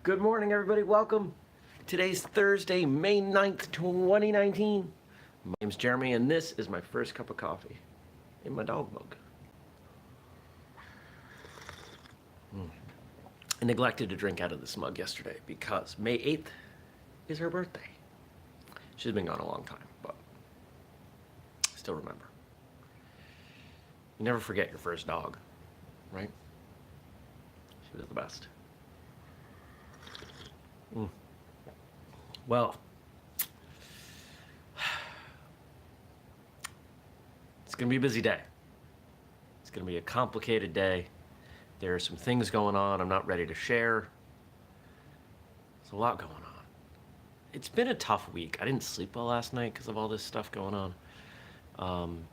Good morning, everybody. Welcome. Today's Thursday, May 9th, 2019. My name's Jeremy, and this is my first cup of coffee in my dog mug. I neglected to drink out of this mug yesterday because May 8th is her birthday. She's been gone a long time, but I still remember. You never forget your first dog, right? She was the best. Well, it's going to be a busy day. It's going to be a complicated day. There are some things going on I'm not ready to share. There's a lot going on. It's been a tough week. I didn't sleep well last night because of all this stuff going on.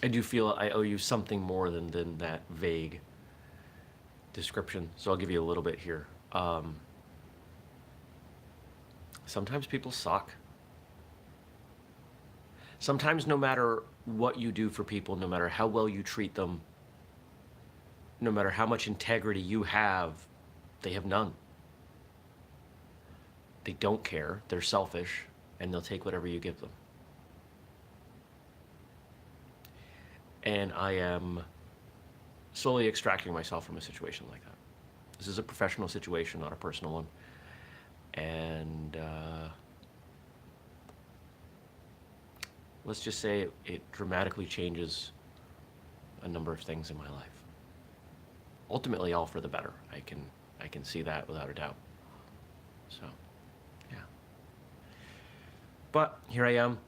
I do feel I owe you something more than that vague description, so I'll give you a little bit here. Sometimes people suck. Sometimes no matter what you do for people, no matter how well you treat them, no matter how much integrity you have, they have none. They don't care, they're selfish, and they'll take whatever you give them. And I am slowly extracting myself from a situation like that. This is a professional situation, not a personal one. And let's just say it dramatically changes a number of things in my life. Ultimately, all for the better. I can see that without a doubt. So, yeah. But here I am,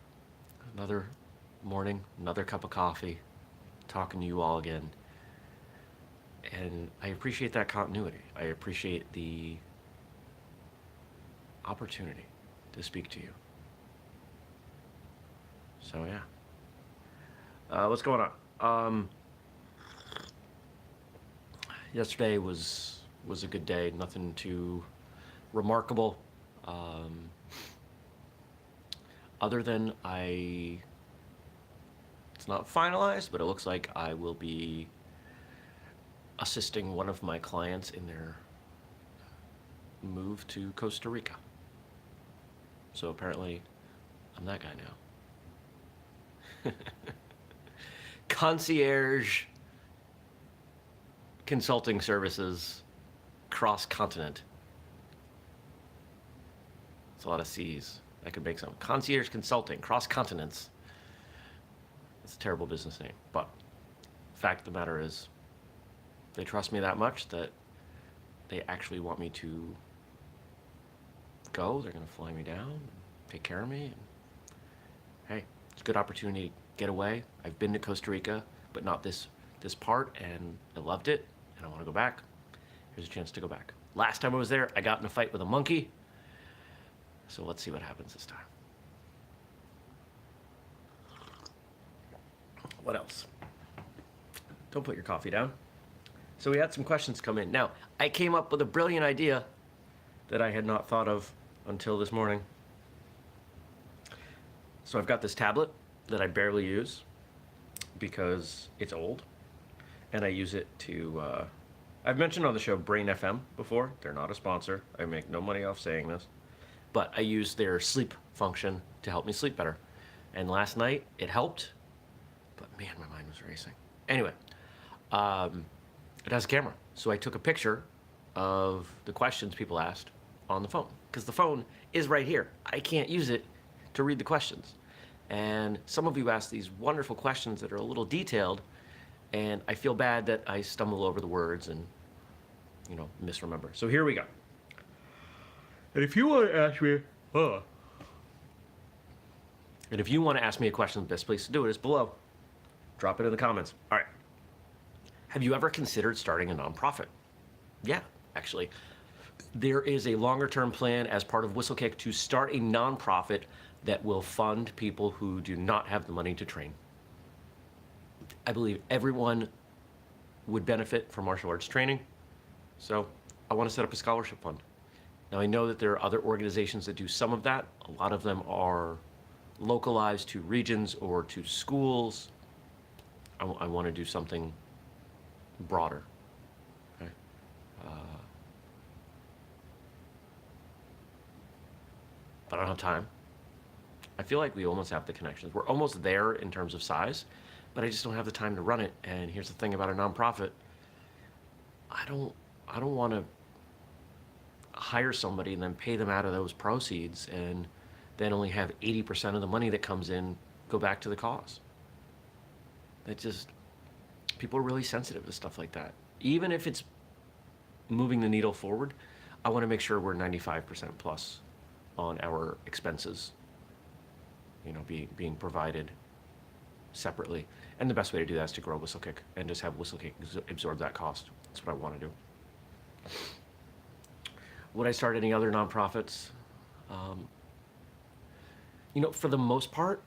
another morning, another cup of coffee, talking to you all again. And I appreciate that continuity. I appreciate the opportunity to speak to you. So yeah. What's going on? Yesterday was a good day. Nothing too remarkable. Other than it's not finalized, but it looks like I will be assisting one of my clients in their move to Costa Rica. So apparently, I'm that guy now. Concierge consulting services cross-continent. It's a lot of C's. I could make some. Concierge consulting, cross-continents. It's a terrible business name, but the fact of the matter is, they trust me that much that they actually want me to go. They're going to fly me down, take care of me. And, hey, it's a good opportunity to get away. I've been to Costa Rica, but not this part, and I loved it, and I want to go back. Here's a chance to go back. Last time I was there, I got in a fight with a monkey, so let's see what happens this time. What else? Don't put your coffee down. So we had some questions come in. Now, I came up with a brilliant idea that I had not thought of until this morning. So I've got this tablet that I barely use because it's old, and I use it to, I've mentioned on the show Brain FM before. They're not a sponsor. I make no money off saying this, but I use their sleep function to help me sleep better. And last night it helped, but man, my mind was racing. Anyway, it has a camera. So I took a picture of the questions people asked on the phone, because the phone is right here. I can't use it to read the questions. And some of you asked these wonderful questions that are a little detailed, and I feel bad that I stumble over the words and, misremember. So here we go. And if you want to ask me, a question, the best place to do it is below. Drop it in the comments. All right. Have you ever considered starting a nonprofit? Yeah, actually. There is a longer-term plan as part of Whistlekick to start a nonprofit that will fund people who do not have the money to train. I believe everyone would benefit from martial arts training, so I want to set up a scholarship fund. Now, I know that there are other organizations that do some of that. A lot of them are localized to regions or to schools. I want to do something broader. Okay? but I don't have time. I feel like we almost have the connections. We're almost there in terms of size, but I just don't have the time to run it. And here's the thing about a nonprofit. I don't want to hire somebody and then pay them out of those proceeds and then only have 80% of the money that comes in go back to the cause. That just, people are really sensitive to stuff like that. Even if it's moving the needle forward, I want to make sure we're 95% plus on our expenses, being provided separately. And the best way to do that is to grow Whistlekick and just have Whistlekick absorb that cost. That's what I want to do. Would I start any other nonprofits? For the most part,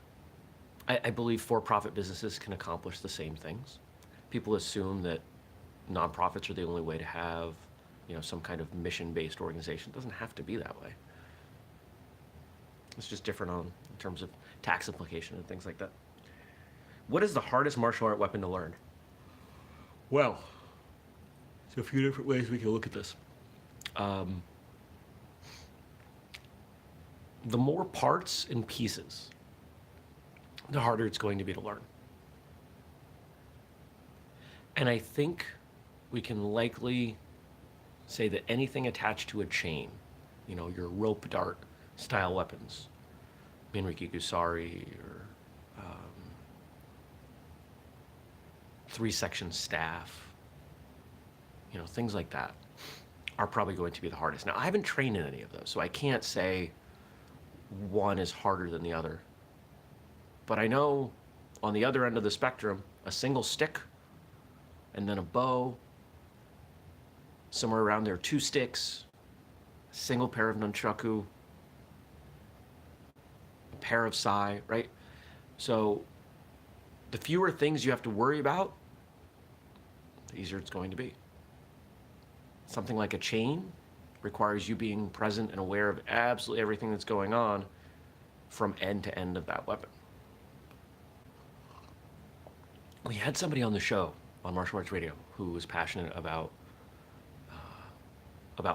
I believe for-profit businesses can accomplish the same things. People assume that nonprofits are the only way to have, some kind of mission-based organization. It doesn't have to be that way. It's just different in terms of tax implication and things like that. What is the hardest martial art weapon to learn? Well, there's a few different ways we can look at this. The more parts and pieces, the harder it's going to be to learn. And I think we can likely say that anything attached to a chain, your rope dart style weapons, Minriki Gusari or 3-section staff, things like that are probably going to be the hardest. Now, I haven't trained in any of those, so I can't say one is harder than the other. But I know on the other end of the spectrum, a single stick and then a bow, somewhere around there, 2 sticks, a single pair of nunchaku, a pair of sai, right? So the fewer things you have to worry about, the easier it's going to be. Something like a chain requires you being present and aware of absolutely everything that's going on from end to end of that weapon. We had somebody on the show on Martial Arts Radio who was passionate about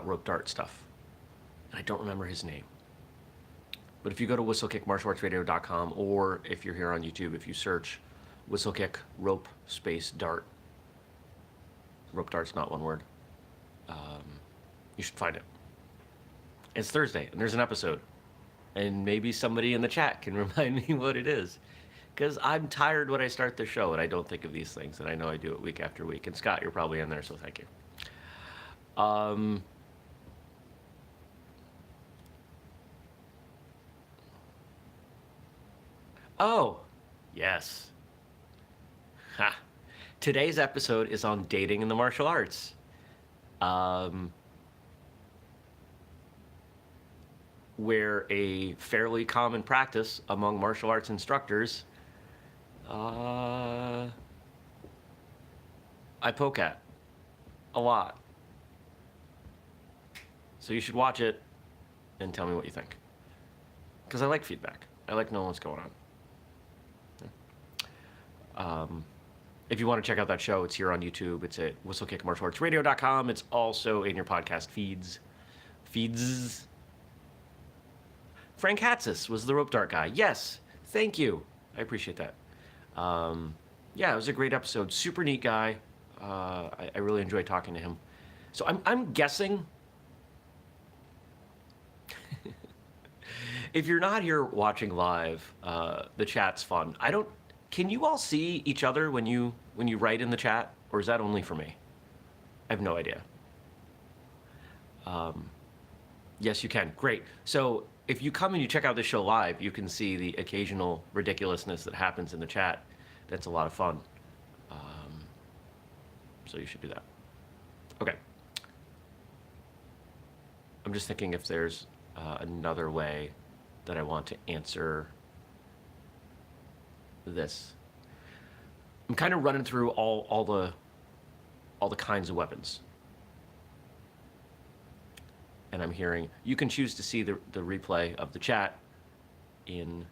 rope dart stuff. And I don't remember his name. But if you go to whistlekickmartialartsradio.com, or if you're here on YouTube, if you search Whistlekick rope space dart, rope dart's not one word, you should find it. It's Thursday, and there's an episode. And maybe somebody in the chat can remind me what it is. Because I'm tired when I start the show, and I don't think of these things, and I know I do it week after week. And Scott, you're probably in there, so thank you. Oh, yes. Ha. Today's episode is on dating in the martial arts. Where a fairly common practice among martial arts instructors, I poke at a lot. So you should watch it and tell me what you think. Because I like feedback. I like knowing what's going on. If you want to check out that show, it's here on YouTube. It's at whistlekickmartialartsradio.com. It's also in your podcast feeds. Frank Hatzis was the rope dart guy. Yes, thank you. I appreciate that. Yeah, it was a great episode. Super neat guy. I really enjoyed talking to him. So I'm guessing, if you're not here watching live, the chat's fun. Can you all see each other when you write in the chat, or is that only for me? I have no idea. Yes, you can. Great. So if you come and you check out this show live, you can see the occasional ridiculousness that happens in the chat. That's a lot of fun. So you should do that. Okay. I'm just thinking if there's another way that I want to answer this. I'm kind of running through all the kinds of weapons. And I'm hearing, you can choose to see the replay of the chat in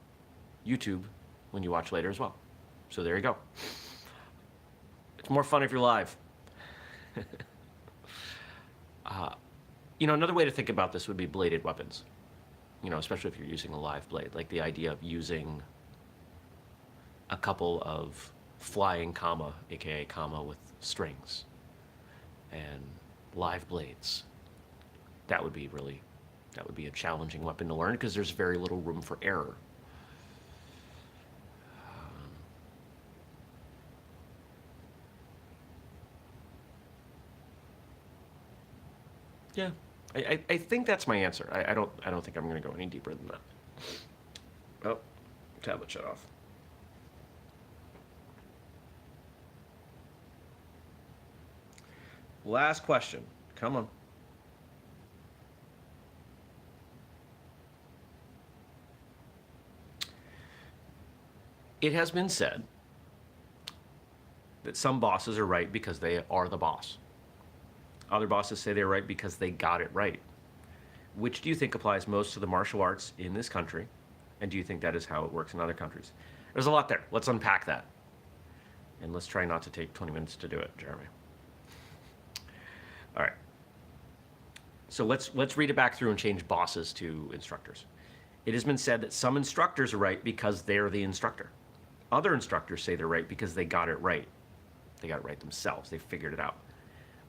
YouTube when you watch later as well. So there you go. It's more fun if you're live. Another way to think about this would be bladed weapons. especially if you're using a live blade, like the idea of using a couple of flying kama, aka kama with strings, and live blades. That would be a challenging weapon to learn because there's very little room for error. Yeah, I think that's my answer. I don't think I'm going to go any deeper than that. Oh, tablet shut off. Last question. Come on. It has been said that some bosses are right because they are the boss. Other bosses say they're right because they got it right. Which do you think applies most to the martial arts in this country? And do you think that is how it works in other countries? There's a lot there. Let's unpack that. And let's try not to take 20 minutes to do it, Jeremy. All right. So let's read it back through and change bosses to instructors. It has been said that some instructors are right because they're the instructor. Other instructors say they're right because they got it right. They got it right themselves. They figured it out.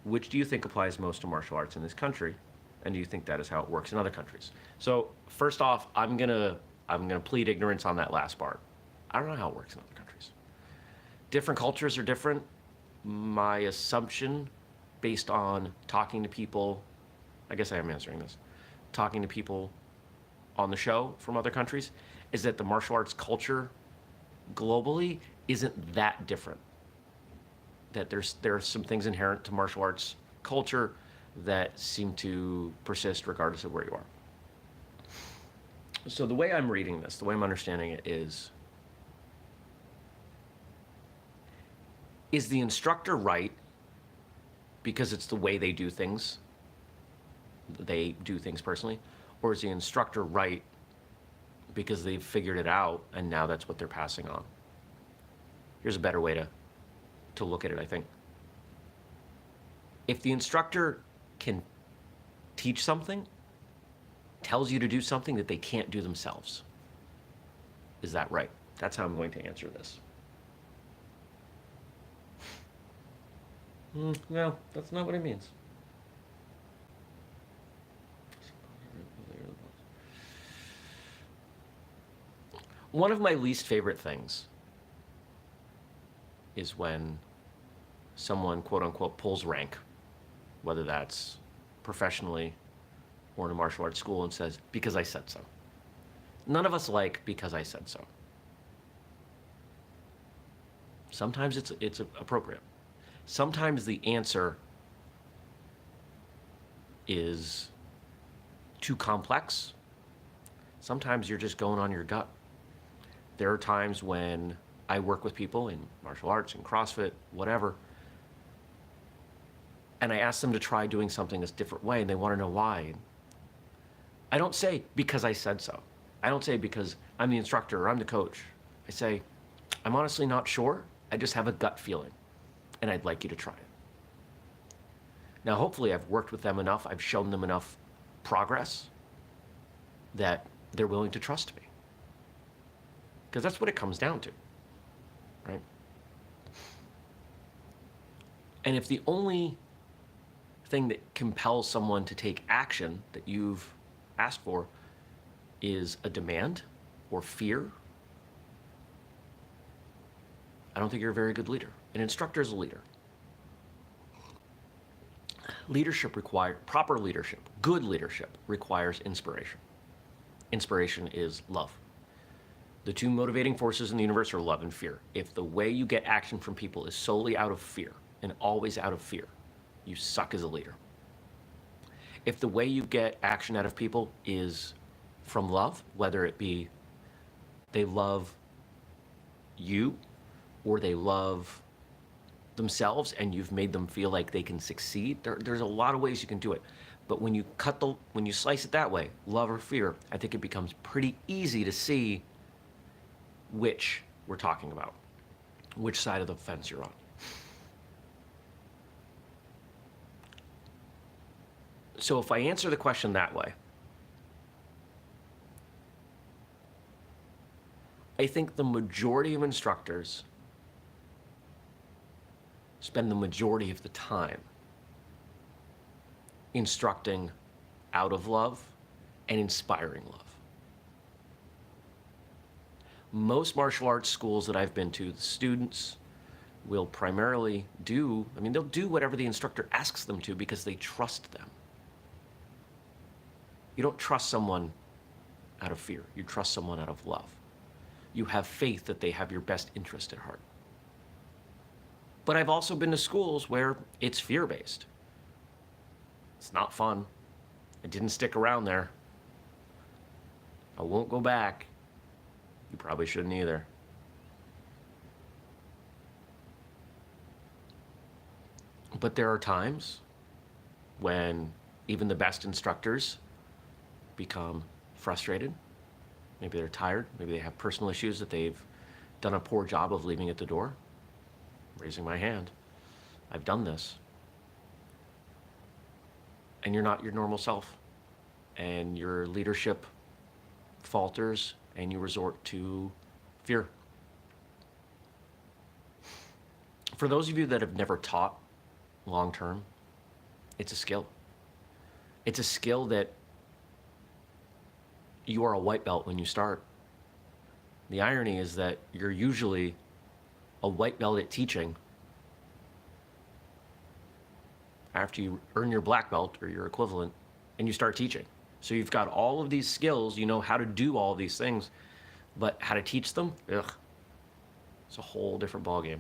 Which do you think applies most to martial arts in this country? And do you think that is how it works in other countries? So first off, I'm gonna plead ignorance on that last part. I don't know how it works in other countries. Different cultures are different. My assumption, based on talking to people, I guess I am answering this, talking to people on the show from other countries, is that the martial arts culture globally isn't that different. That there are some things inherent to martial arts culture that seem to persist regardless of where you are. So the way I'm reading this, the way I'm understanding it is the instructor right because it's the way they do things personally, or is the instructor right because they've figured it out and now that's what they're passing on? Here's a better way to look at it, I think. If the instructor can teach something, tells you to do something that they can't do themselves, is that right? That's how I'm going to answer this. No, that's not what it means. One of my least favorite things is when someone, quote unquote, pulls rank, whether that's professionally or in a martial arts school, and says, because I said so. None of us like because I said so. Sometimes it's appropriate. Sometimes the answer is too complex. Sometimes you're just going on your gut. There are times when I work with people in martial arts, in CrossFit, whatever, and I ask them to try doing something this different way, and they want to know why. I don't say, because I said so. I don't say because I'm the instructor or I'm the coach. I say, I'm honestly not sure. I just have a gut feeling, and I'd like you to try it. Now, hopefully I've worked with them enough, I've shown them enough progress that they're willing to trust me. Because that's what it comes down to, right? And if the only thing that compels someone to take action that you've asked for is a demand or fear, I don't think you're a very good leader. An instructor is a leader. Proper leadership, good leadership requires inspiration. Inspiration is love. The two motivating forces in the universe are love and fear. If the way you get action from people is solely out of fear and always out of fear, you suck as a leader. If the way you get action out of people is from love, whether it be they love you or they love themselves and you've made them feel like they can succeed, there's a lot of ways you can do it. But when you slice it that way, love or fear, I think it becomes pretty easy to see which we're talking about, which side of the fence you're on. So if I answer the question that way, I think the majority of instructors spend the majority of the time instructing out of love and inspiring love. Most martial arts schools that I've been to, the students will primarily they'll do whatever the instructor asks them to because they trust them. You don't trust someone out of fear. You trust someone out of love. You have faith that they have your best interest at heart. But I've also been to schools where it's fear-based. It's not fun. I didn't stick around there. I won't go back. You probably shouldn't either. But there are times when even the best instructors become frustrated. Maybe they're tired. Maybe they have personal issues that they've done a poor job of leaving at the door. Raising my hand. I've done this. And you're not your normal self. And your leadership falters and you resort to fear. For those of you that have never taught long term, it's a skill. It's a skill that you are a white belt when you start. The irony is that you're usually a white belt at teaching after you earn your black belt or your equivalent and you start teaching. So you've got all of these skills, you know how to do all of these things, but how to teach them, it's a whole different ballgame.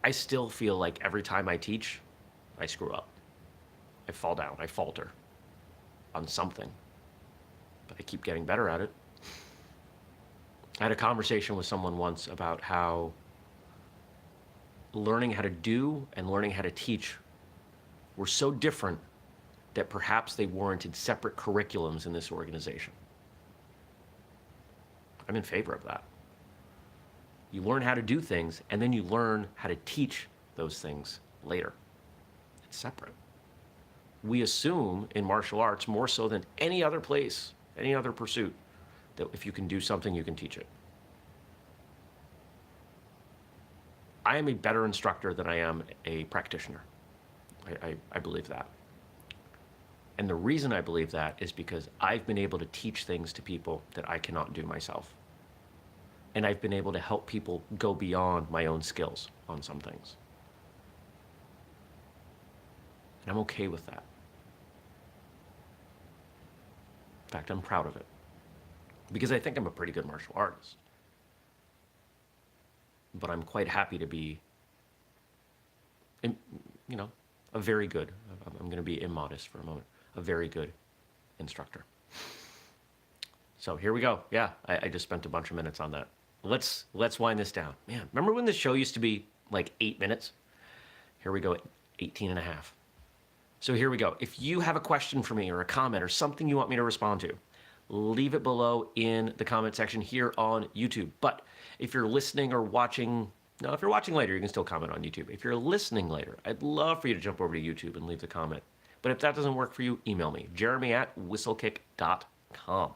I still feel like every time I teach, I screw up. I fall down, I falter on something, but I keep getting better at it. I had a conversation with someone once about how learning how to do and learning how to teach were so different that perhaps they warranted separate curriculums in this organization. I'm in favor of that. You learn how to do things, and then you learn how to teach those things later. It's separate. We assume in martial arts, more so than any other place, any other pursuit, that if you can do something, you can teach it. I am a better instructor than I am a practitioner. I believe that. And the reason I believe that is because I've been able to teach things to people that I cannot do myself. And I've been able to help people go beyond my own skills on some things. And I'm okay with that. In fact, I'm proud of it. Because I think I'm a pretty good martial artist. But I'm quite happy to be, a very good, I'm going to be immodest for a moment, a very good instructor. So here we go. Yeah, I just spent a bunch of minutes on that. Let's wind this down. Man, remember when this show used to be like 8 minutes? Here we go at 18 and a half. So here we go. If you have a question for me or a comment or something you want me to respond to, leave it below in the comment section here on YouTube. But if you're listening or watching, no, if you're watching later, you can still comment on YouTube. If you're listening later, I'd love for you to jump over to YouTube and leave the comment. But if that doesn't work for you, email me, jeremy@whistlekick.com.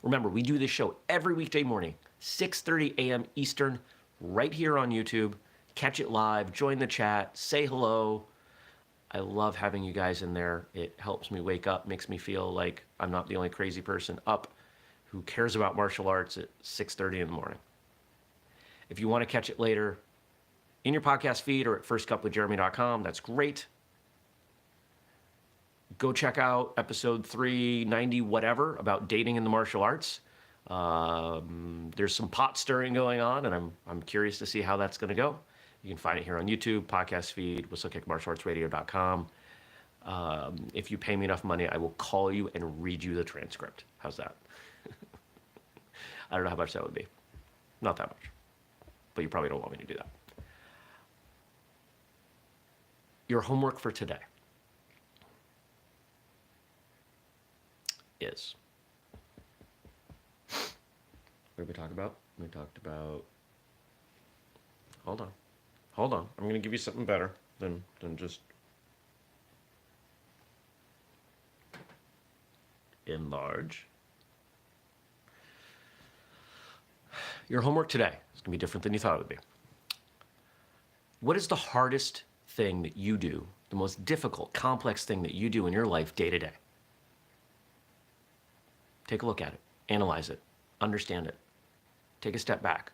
Remember, we do this show every weekday morning, 6:30 a.m. Eastern, right here on YouTube. Catch it live, join the chat, say hello. I love having you guys in there. It helps me wake up, makes me feel like I'm not the only crazy person up who cares about martial arts at 6:30 in the morning. If you want to catch it later in your podcast feed or at firstcupwithjeremy.com, that's great. Go check out episode 390 whatever about dating in the martial arts. There's some pot stirring going on, and I'm curious to see how that's going to go. You can find it here on YouTube, podcast feed, whistlekickmartialartsradio.com. If you pay me enough money, I will call you and read you the transcript. How's that? I don't know how much that would be. Not that much. But you probably don't want me to do that. Your homework for today is, what did we talk about? We talked about, hold on. I'm going to give you something better than just, enlarge. Your homework today is going to be different than you thought it would be. What is the hardest thing that you do, the most difficult, complex thing that you do in your life day to day? Take a look at it, analyze it, understand it. Take a step back.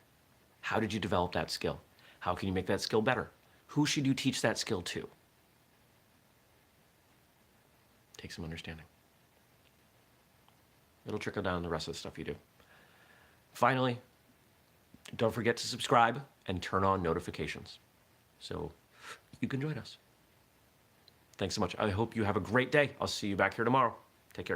How did you develop that skill? How can you make that skill better? Who should you teach that skill to? Take some understanding. It'll trickle down the rest of the stuff you do. Finally, don't forget to subscribe and turn on notifications so you can join us. Thanks so much. I hope you have a great day. I'll see you back here tomorrow.